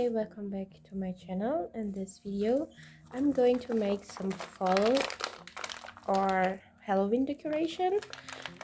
Hi, welcome back to my channel. In this video I'm going to make some fall or Halloween decoration,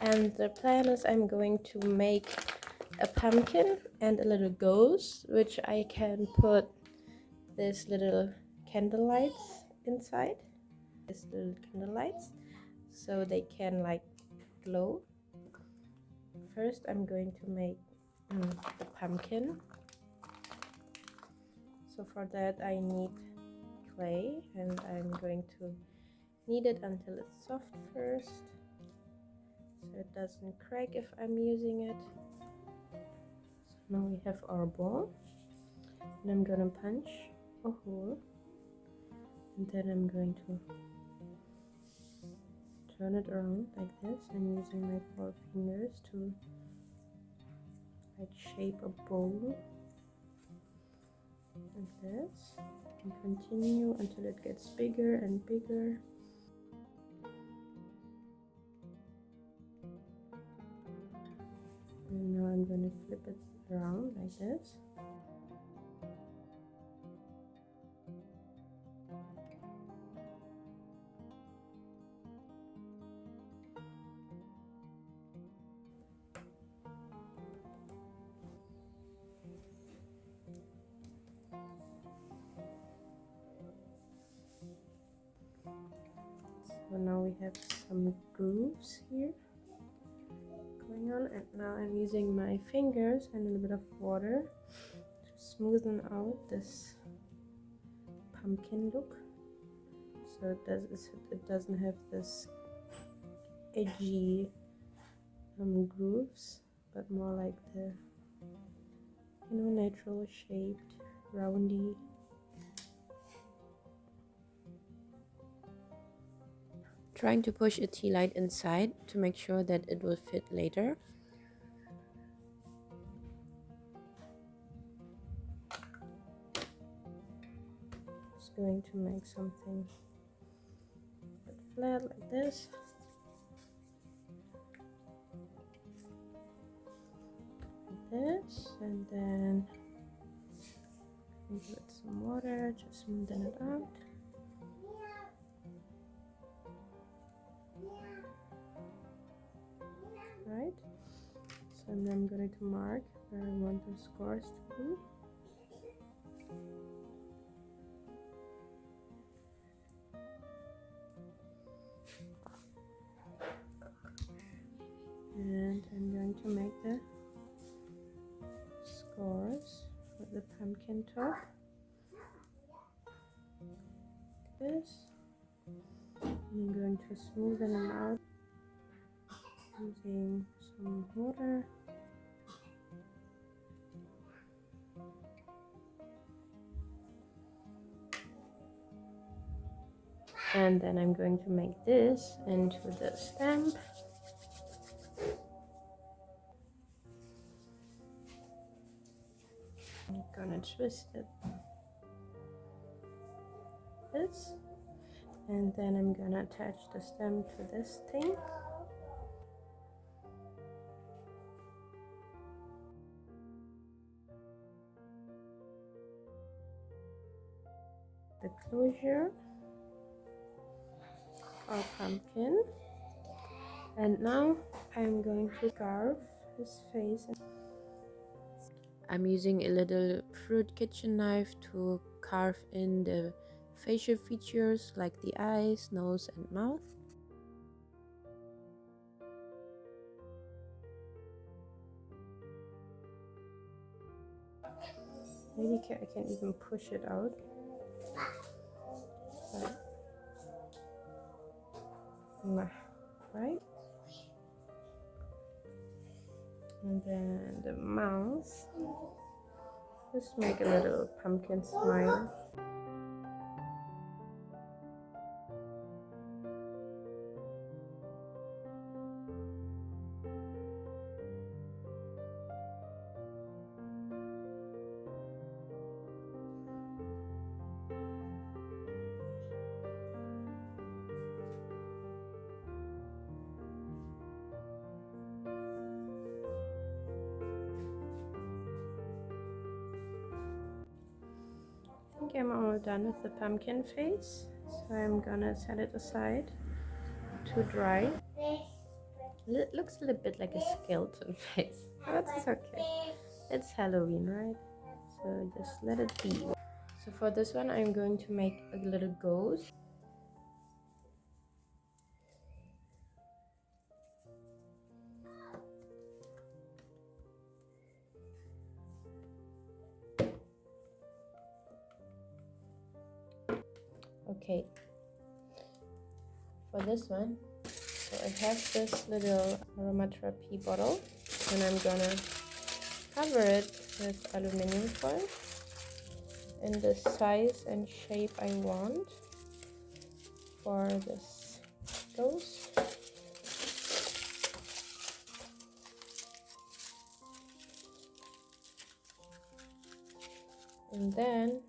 and the plan is I'm going to make a pumpkin and a little ghost, which I can put this little candle lights inside, these little candle lights, so they can like glow. First I'm going to make the pumpkin. So for that I need clay, and I'm going to knead it until it's soft first, so it doesn't crack if I'm using it. So now we have our ball, and I'm gonna punch a hole, and then I'm going to turn it around like this, and using my 4 fingers to like shape a bowl like this, and continue until it gets bigger and bigger. And now I'm going to flip it around like this. So now we have some grooves here going on, and now I'm using my fingers and a little bit of water to smoothen out this pumpkin look, so it doesn't have this edgy grooves, but more like the natural shaped roundy. Trying to push a tea light inside to make sure that it will fit later. Just going to make something flat like this. Like this, and then give it some water, just smoothen it out. Right, so then I'm going to mark where I want the scores to be. And I'm going to make the scores for the pumpkin top like this. I'm going to smoothen them out using some water. And then I'm going to make this into the stamp. I'm gonna twist it this, and then I'm gonna attach the stem to this thing. The closure, our pumpkin, and now I'm going to carve his face. I'm using a little fruit kitchen knife to carve in the facial features like the eyes, nose and mouth. Maybe I can even push it out. Right? And then the mouth. Just make a little pumpkin smile. think I'm all done with the pumpkin face, so I'm gonna set it aside to dry. It looks a little bit like a skeleton face, but that's okay. It's Halloween, right? So just let it be. So for this one, I'm going to make a little ghost. Okay, for this one, so I have this little aromatherapy bottle, and I'm gonna cover it with aluminum foil in the size and shape I want for this ghost. And then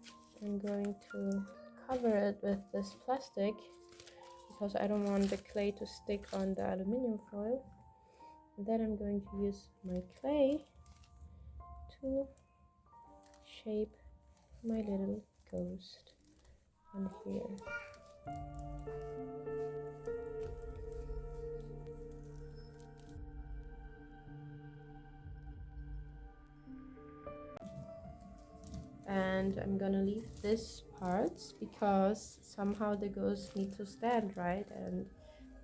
I'm going to cover it with this plastic because I don't want the clay to stick on the aluminum foil. And then I'm going to use my clay to shape my little ghost on here. And I'm gonna leave this parts because somehow the ghost needs to stand, right? And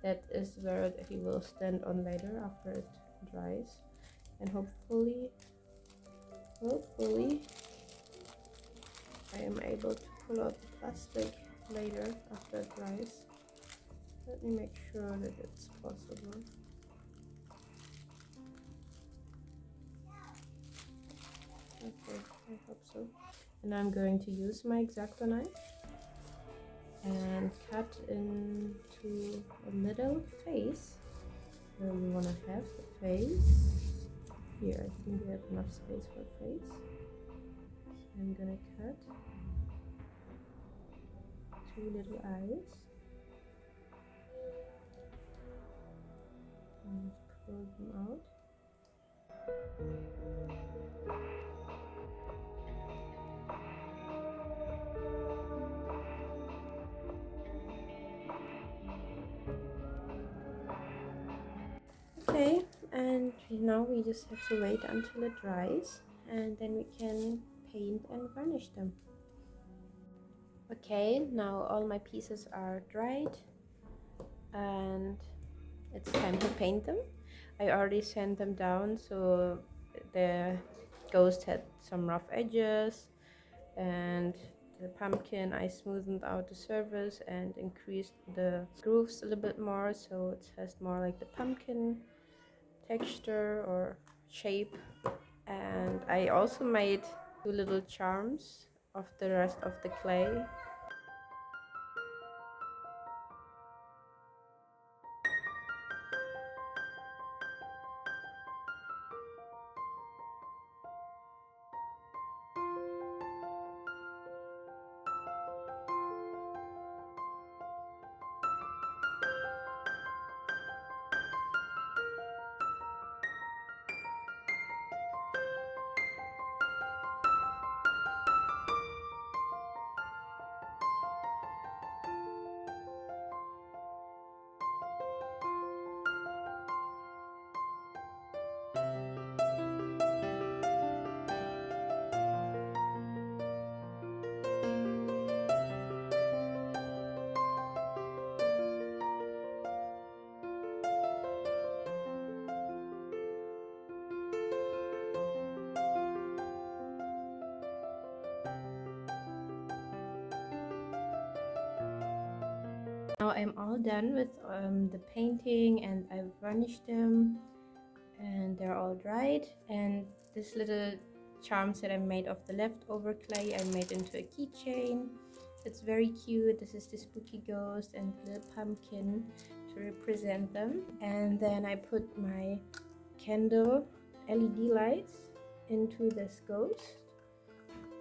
that is where he will stand on later after it dries. And hopefully I am able to pull out the plastic later after it dries. Let me make sure that it's possible. Okay, I hope so. And I'm going to use my X-Acto knife and cut into a little face where we want to have the face. Here, I think we have enough space for a face. So I'm gonna cut 2 little eyes and pull them out. Okay, and now we just have to wait until it dries and then we can paint and varnish them. Okay, now all my pieces are dried and it's time to paint them. I already sanded them down so the ghost had some rough edges, and the pumpkin I smoothed out the surface and increased the grooves a little bit more so it has more like the pumpkin texture or shape. And I also made 2 little charms of the rest of the clay. Now I'm all done with the painting and I've varnished them and they're all dried. And this little charms that I made of the leftover clay I made into a keychain. It's very cute. This is the spooky ghost and the little pumpkin to represent them. And then I put my candle LED lights into this ghost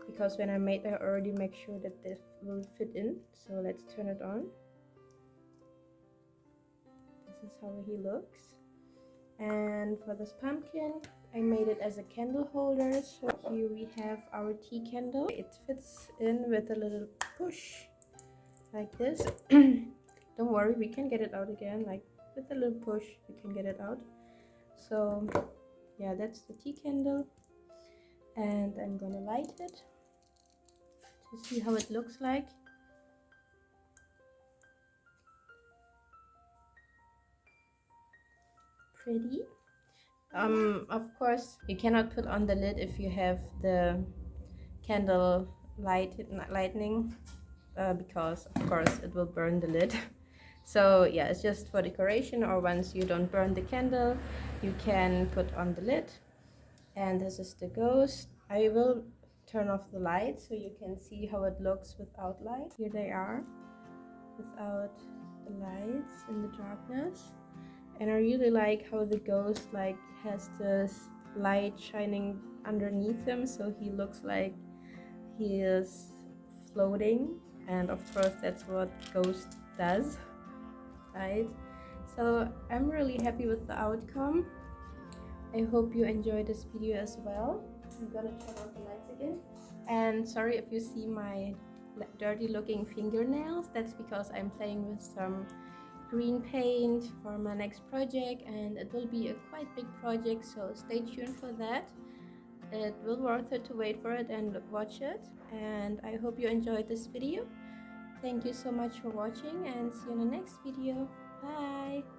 because when I made I already make sure that this will fit in. So let's turn it on. This is how he looks. And for this pumpkin I made it as a candle holder. So here we have our tea candle. It fits in with a little push like this. Don't worry, we can get it out again. Like with a little push, we can get it out. So yeah, that's the tea candle, and I'm gonna light it to see how it looks like. Pretty. Of course, you cannot put on the lid if you have the candle lightning, because of course it will burn the lid. So yeah, it's just for decoration, or once you don't burn the candle, you can put on the lid. And this is the ghost. I will turn off the light so you can see how it looks without light. Here they are without the lights in the darkness. And I really like how the ghost like has this light shining underneath him, so he looks like he is floating. And of course that's what ghost does, right? So I'm really happy with the outcome. I hope you enjoyed this video as well. I'm gonna turn off the lights again. And sorry if you see my dirty looking fingernails. That's because I'm playing with some green paint for my next project, and it will be a quite big project, so stay tuned for that. It will worth it to wait for it and watch it. And I hope you enjoyed this video. Thank you so much for watching, and see you in the next video. Bye.